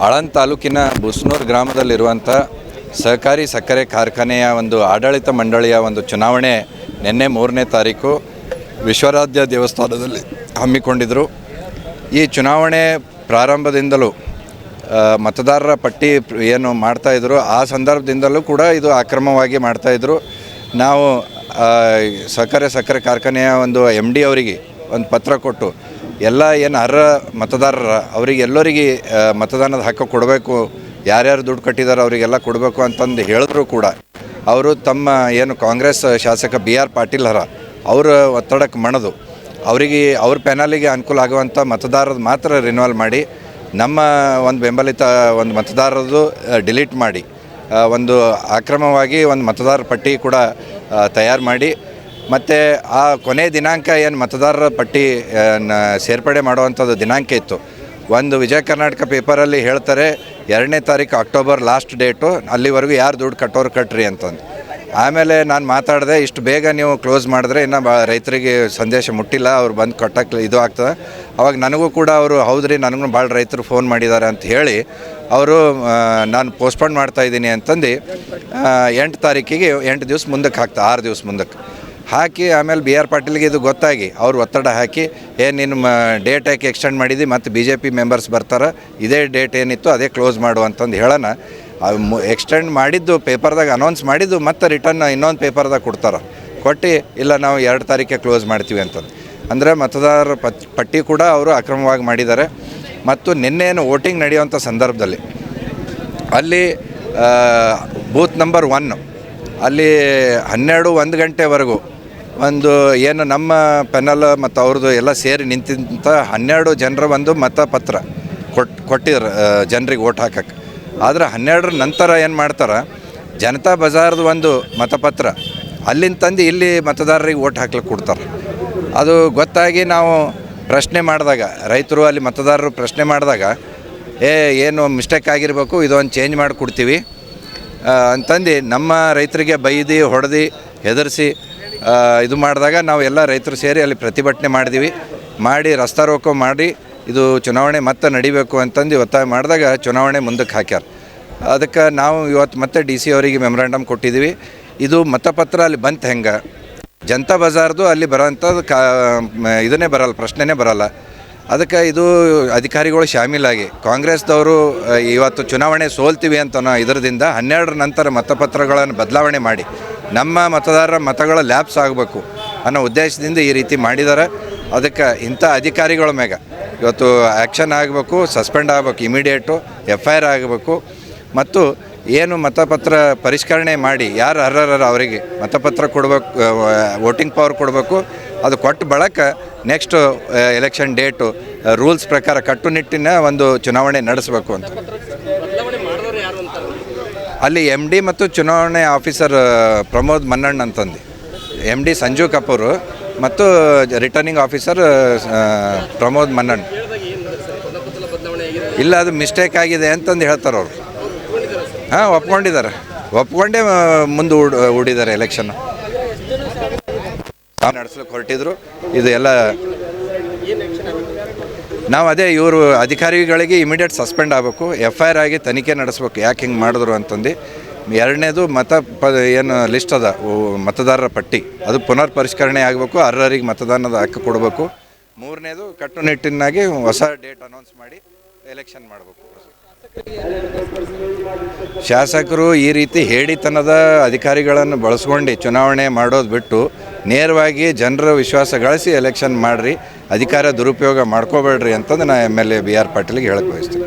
ಆಳಂದ ತಾಲೂಕಿನ ಬುಸ್ನೂರು ಗ್ರಾಮದಲ್ಲಿರುವಂಥ ಸಹಕಾರಿ ಸಕ್ಕರೆ ಕಾರ್ಖಾನೆಯ ಒಂದು ಆಡಳಿತ ಮಂಡಳಿಯ ಒಂದು ಚುನಾವಣೆ ನಿನ್ನೆ 3ನೇ ತಾರೀಕು ವಿಶ್ವರಾಧ್ಯ ದೇವಸ್ಥಾನದಲ್ಲಿ ಹಮ್ಮಿಕೊಂಡಿದ್ದರು. ಈ ಚುನಾವಣೆ ಪ್ರಾರಂಭದಿಂದಲೂ ಮತದಾರರ ಪಟ್ಟಿ ಏನು ಮಾಡ್ತಾಯಿದ್ರು ಆ ಸಂದರ್ಭದಿಂದಲೂ ಕೂಡ ಇದು ಅಕ್ರಮವಾಗಿ ಮಾಡ್ತಾಯಿದ್ರು. ನಾವು ಸಕ್ಕರೆ ಕಾರ್ಖಾನೆಯ ಒಂದು MD ಅವರಿಗೆ ಒಂದು ಪತ್ರ ಕೊಟ್ಟು ಎಲ್ಲ ಏನು ಅರ್ಹ ಮತದಾರರ ಅವರಿಗೆ ಎಲ್ಲರಿಗೆ ಮತದಾನದ ಹಕ್ಕು ಕೊಡಬೇಕು, ಯಾರ್ಯಾರು ದುಡ್ಡು ಕಟ್ಟಿದ್ದಾರೆ ಅವರಿಗೆಲ್ಲ ಕೊಡಬೇಕು ಅಂತಂದು ಹೇಳಿದ್ರು ಕೂಡ ಅವರು ತಮ್ಮ ಏನು ಕಾಂಗ್ರೆಸ್ ಶಾಸಕ BR ಪಾಟೀಲ್ ಅವರ ಒತ್ತಡಕ್ಕೆ ಮಣಿದು ಅವರಿಗೆ ಅವ್ರ ಪ್ಯಾನಲಿಗೆ ಅನುಕೂಲ ಆಗುವಂಥ ಮತದಾರರು ಮಾತ್ರ ರಿನ್ವಾಲ್ ಮಾಡಿ ನಮ್ಮ ಒಂದು ಬೆಂಬಲಿತ ಒಂದು ಮತದಾರರದು ಡಿಲೀಟ್ ಮಾಡಿ ಒಂದು ಅಕ್ರಮವಾಗಿ ಒಂದು ಮತದಾರರ ಪಟ್ಟಿ ಕೂಡ ತಯಾರು ಮಾಡಿ ಮತ್ತು ಆ ಕೊನೆ ದಿನಾಂಕ ಏನು ಮತದಾರರ ಪಟ್ಟಿ ಸೇರ್ಪಡೆ ಮಾಡುವಂಥದ್ದು ದಿನಾಂಕ ಇತ್ತು. ಒಂದು ವಿಜಯ ಕರ್ನಾಟಕ ಪೇಪರಲ್ಲಿ ಹೇಳ್ತಾರೆ 2ನೇ ತಾರೀಕು ಅಕ್ಟೋಬರ್ ಲಾಸ್ಟ್ ಡೇಟು, ಅಲ್ಲಿವರೆಗೂ ಯಾರು ದುಡ್ಡು ಕಟ್ಟೋರು ಕಟ್ರಿ ಅಂತಂದು. ಆಮೇಲೆ ನಾನು ಮಾತಾಡಿದೆ, ಇಷ್ಟು ಬೇಗ ನೀವು ಕ್ಲೋಸ್ ಮಾಡಿದ್ರೆ ಇನ್ನೂ ರೈತರಿಗೆ ಸಂದೇಶ ಮುಟ್ಟಿಲ್ಲ, ಅವ್ರು ಬಂದು ಕಟ್ಟಕ್ಕೆ ಇದು ಆಗ್ತದೆ. ಅವಾಗ ನನಗೂ ಕೂಡ ಅವರು ಹೌದ್ರಿ ನನಗೂ ಭಾಳ ರೈತರು ಫೋನ್ ಮಾಡಿದ್ದಾರೆ ಅಂತ ಹೇಳಿ ಅವರು ನಾನು ಪೋಸ್ಟ್ಪೋನ್ ಮಾಡ್ತಾಯಿದ್ದೀನಿ ಅಂತಂದು 8 ತಾರೀಕಿಗೆ 8 ದಿವಸ ಮುಂದಕ್ಕೆ 6 ದಿವಸ ಮುಂದಕ್ಕೆ ಹಾಕಿ ಆಮೇಲೆ BR ಪಾಟೀಲ್ಗೆ ಇದು ಗೊತ್ತಾಗಿ ಅವ್ರು ಒತ್ತಡ ಹಾಕಿ ನಿಮ್ಮ ಡೇಟ್ ಯಾಕೆ ಎಕ್ಸ್ಟೆಂಡ್ ಮಾಡಿದ್ದು ಮತ್ತು BJP ಮೆಂಬರ್ಸ್ ಬರ್ತಾರೆ, ಇದೇ ಡೇಟ್ ಏನಿತ್ತು ಅದೇ ಕ್ಲೋಸ್ ಮಾಡು ಅಂತಂದು ಹೇಳೋಣ. ಎಕ್ಸ್ಟೆಂಡ್ ಮಾಡಿದ್ದು ಪೇಪರ್ದಾಗ ಅನೌನ್ಸ್ ಮಾಡಿದ್ದು ಮತ್ತು ರಿಟರ್ನ್ ಇನ್ನೊಂದು ಪೇಪರ್ದಾಗ ಕೊಡ್ತಾರೆ, ಕೊಟ್ಟು ಇಲ್ಲ ನಾವು 2 ತಾರೀಕೆ ಕ್ಲೋಸ್ ಮಾಡ್ತೀವಿ ಅಂತಂದು. ಅಂದರೆ ಮತದಾರರ ಪಟ್ಟಿ ಕೂಡ ಅವರು ಅಕ್ರಮವಾಗಿ ಮಾಡಿದ್ದಾರೆ. ಮತ್ತು ನಿನ್ನೇನು ವೋಟಿಂಗ್ ನಡೆಯುವಂಥ ಸಂದರ್ಭದಲ್ಲಿ ಅಲ್ಲಿ ಬೂತ್ ನಂಬರ್ 1 ಅಲ್ಲಿ 12-1 ಗಂಟೆವರೆಗೂ ಒಂದು ಏನು ನಮ್ಮ ಪೆನಲ್ ಮತ್ತು ಅವ್ರದ್ದು ಎಲ್ಲ ಸೇರಿ ನಿಂತಿಂತ 12 ಜನರ ಒಂದು ಮತಪತ್ರ ಕೊಟ್ಟಿದ್ರು ಜನರಿಗೆ ಓಟ್ ಹಾಕಕ್ಕೆ. ಆದರೆ 12ರ ನಂತರ ಏನು ಮಾಡ್ತಾರೆ, ಜನತಾ ಬಜಾರ್ದು ಒಂದು ಮತಪತ್ರ ಅಲ್ಲಿಂದ ತಂದು ಇಲ್ಲಿ ಮತದಾರರಿಗೆ ಓಟ್ ಹಾಕ್ಲಿಕ್ಕೆ ಕೊಡ್ತಾರೆ. ಅದು ಗೊತ್ತಾಗಿ ನಾವು ಪ್ರಶ್ನೆ ಮಾಡಿದಾಗ ರೈತರು ಅಲ್ಲಿ ಮತದಾರರು ಪ್ರಶ್ನೆ ಮಾಡಿದಾಗ ಏನು ಮಿಸ್ಟೇಕ್ ಆಗಿರಬೇಕು, ಇದೊಂದು ಚೇಂಜ್ ಮಾಡಿ ಕೊಡ್ತೀವಿ ಅಂತಂದು ನಮ್ಮ ರೈತರಿಗೆ ಬೈದು ಹೊಡೆದು ಹೆದರಿಸಿ ಇದು ಮಾಡಿದಾಗ ನಾವು ಎಲ್ಲ ರೈತರು ಸೇರಿ ಅಲ್ಲಿ ಪ್ರತಿಭಟನೆ ಮಾಡಿ ರಸ್ತಾ ರೋಕೋ ಮಾಡಿ ಇದು ಚುನಾವಣೆ ಮತ್ತೆ ನಡಿಬೇಕು ಅಂತಂದು ಒತ್ತಾಯ ಮಾಡಿದಾಗ ಚುನಾವಣೆ ಮುಂದಕ್ಕೆ ಹಾಕ್ಯಾರ. ಅದಕ್ಕೆ ನಾವು ಇವತ್ತು ಮತ್ತೆ DC ಅವರಿಗೆ ಮೆಮೊರಾಂಡಮ್ ಕೊಟ್ಟಿದ್ದೀವಿ. ಇದು ಮತಪತ್ರ ಅಲ್ಲಿ ಬಂತು ಹೆಂಗೆ, ಜನತಾ ಬಜಾರ್ದು ಅಲ್ಲಿ ಬರೋಂಥದ್ದು ಇದನ್ನೇ ಬರಲ್ಲ, ಪ್ರಶ್ನೆನೇ ಬರಲ್ಲ. ಅದಕ್ಕೆ ಇದು ಅಧಿಕಾರಿಗಳು ಶಾಮೀಲಾಗಿ ಕಾಂಗ್ರೆಸ್ದವರು ಇವತ್ತು ಚುನಾವಣೆ ಸೋಲ್ತೀವಿ ಅಂತ ಇದರಿಂದ 12ರ ನಂತರ ಮತಪತ್ರಗಳನ್ನು ಬದಲಾವಣೆ ಮಾಡಿ ನಮ್ಮ ಮತದಾರರ ಮತಗಳ ಲ್ಯಾಪ್ಸ್ ಆಗಬೇಕು ಅನ್ನೋ ಉದ್ದೇಶದಿಂದ ಈ ರೀತಿ ಮಾಡಿದ್ದಾರೆ. ಅದಕ್ಕೆ ಇಂಥ ಅಧಿಕಾರಿಗಳ ಮ್ಯಾಗ ಇವತ್ತು ಆ್ಯಕ್ಷನ್ ಆಗಬೇಕು, ಸಸ್ಪೆಂಡ್ ಆಗಬೇಕು, ಇಮಿಡಿಯೇಟು FIR ಆಗಬೇಕು. ಮತ್ತು ಏನು ಮತಪತ್ರ ಪರಿಷ್ಕರಣೆ ಮಾಡಿ ಯಾರು ಅರ್ಹರ ಅವರಿಗೆ ಮತಪತ್ರ ಕೊಡಬೇಕು, ವೋಟಿಂಗ್ ಪವರ್ ಕೊಡಬೇಕು. ಅದು ಕೊಟ್ಟ ಬಳಕ ನೆಕ್ಸ್ಟು ಎಲೆಕ್ಷನ್ ಡೇಟು ರೂಲ್ಸ್ ಪ್ರಕಾರ ಕಟ್ಟುನಿಟ್ಟಿನ ಒಂದು ಚುನಾವಣೆ ನಡೆಸಬೇಕು ಅಂತ. ಅಲ್ಲಿ MD ಮತ್ತು ಚುನಾವಣೆ ಆಫೀಸರ್ ಪ್ರಮೋದ್ ಮನ್ನಣ್ಣ ಅಂತಂದು, MD ಸಂಜೀವ್ ಕಪೂರ್ ಮತ್ತು ರಿಟರ್ನಿಂಗ್ ಆಫೀಸರ್ ಪ್ರಮೋದ್ ಮನ್ನಣ್ಣ. ಇಲ್ಲ, ಅದು ಮಿಸ್ಟೇಕ್ ಆಗಿದೆ ಅಂತಂದು ಹೇಳ್ತಾರೆ ಅವರು. ಹಾಂ, ಒಪ್ಕೊಂಡೇ ಮುಂದೆ ಹೂಡಿದ್ದಾರೆ ಎಲೆಕ್ಷನ್ನು ನಡೆಸ್ಲಿಕ್ಕೆ ಹೊರಟಿದ್ರು. ಇದು ಎಲ್ಲ ನಾವು ಅದೇ ಇವರು ಅಧಿಕಾರಿಗಳಿಗೆ ಇಮಿಡಿಯೇಟ್ ಸಸ್ಪೆಂಡ್ ಆಗಬೇಕು, FIR ಆಗಿ ತನಿಖೆ ನಡೆಸ್ಬೇಕು ಯಾಕೆ ಹಿಂಗೆ ಮಾಡಿದ್ರು ಅಂತಂದು. 2ನೇದು ಏನು ಲಿಸ್ಟ್ ಅದ ಮತದಾರರ ಪಟ್ಟಿ ಅದು ಪುನರ್ ಪರಿಷ್ಕರಣೆ ಆಗಬೇಕು, ಅರ್ಹರಿಗೆ ಮತದಾನದ ಹಕ್ಕು ಕೊಡಬೇಕು. 3ನೇದು ಕಟ್ಟುನಿಟ್ಟಿನಾಗಿ ಹೊಸ ಡೇಟ್ ಅನೌನ್ಸ್ ಮಾಡಿ ಎಲೆಕ್ಷನ್ ಮಾಡಬೇಕು. ಶಾಸಕರು ಈ ರೀತಿ ಹೇಳಿತನದ ಅಧಿಕಾರಿಗಳನ್ನು ಬಳಸ್ಕೊಂಡು ಚುನಾವಣೆ ಮಾಡೋದು ಬಿಟ್ಟು ನೇರವಾಗಿ ಜನರ ವಿಶ್ವಾಸ ಗಳಿಸಿ ಎಲೆಕ್ಷನ್ ಮಾಡಿರಿ, ಅಧಿಕಾರ ದುರುಪಯೋಗ ಮಾಡ್ಕೋಬೇಡ್ರಿ ಅಂತಂದು ನಾನು MLA BR ಪಾಟೀಲ್ಗೆ ಹೇಳಕ್ಕೆ ಬಯಸ್ತೀನಿ.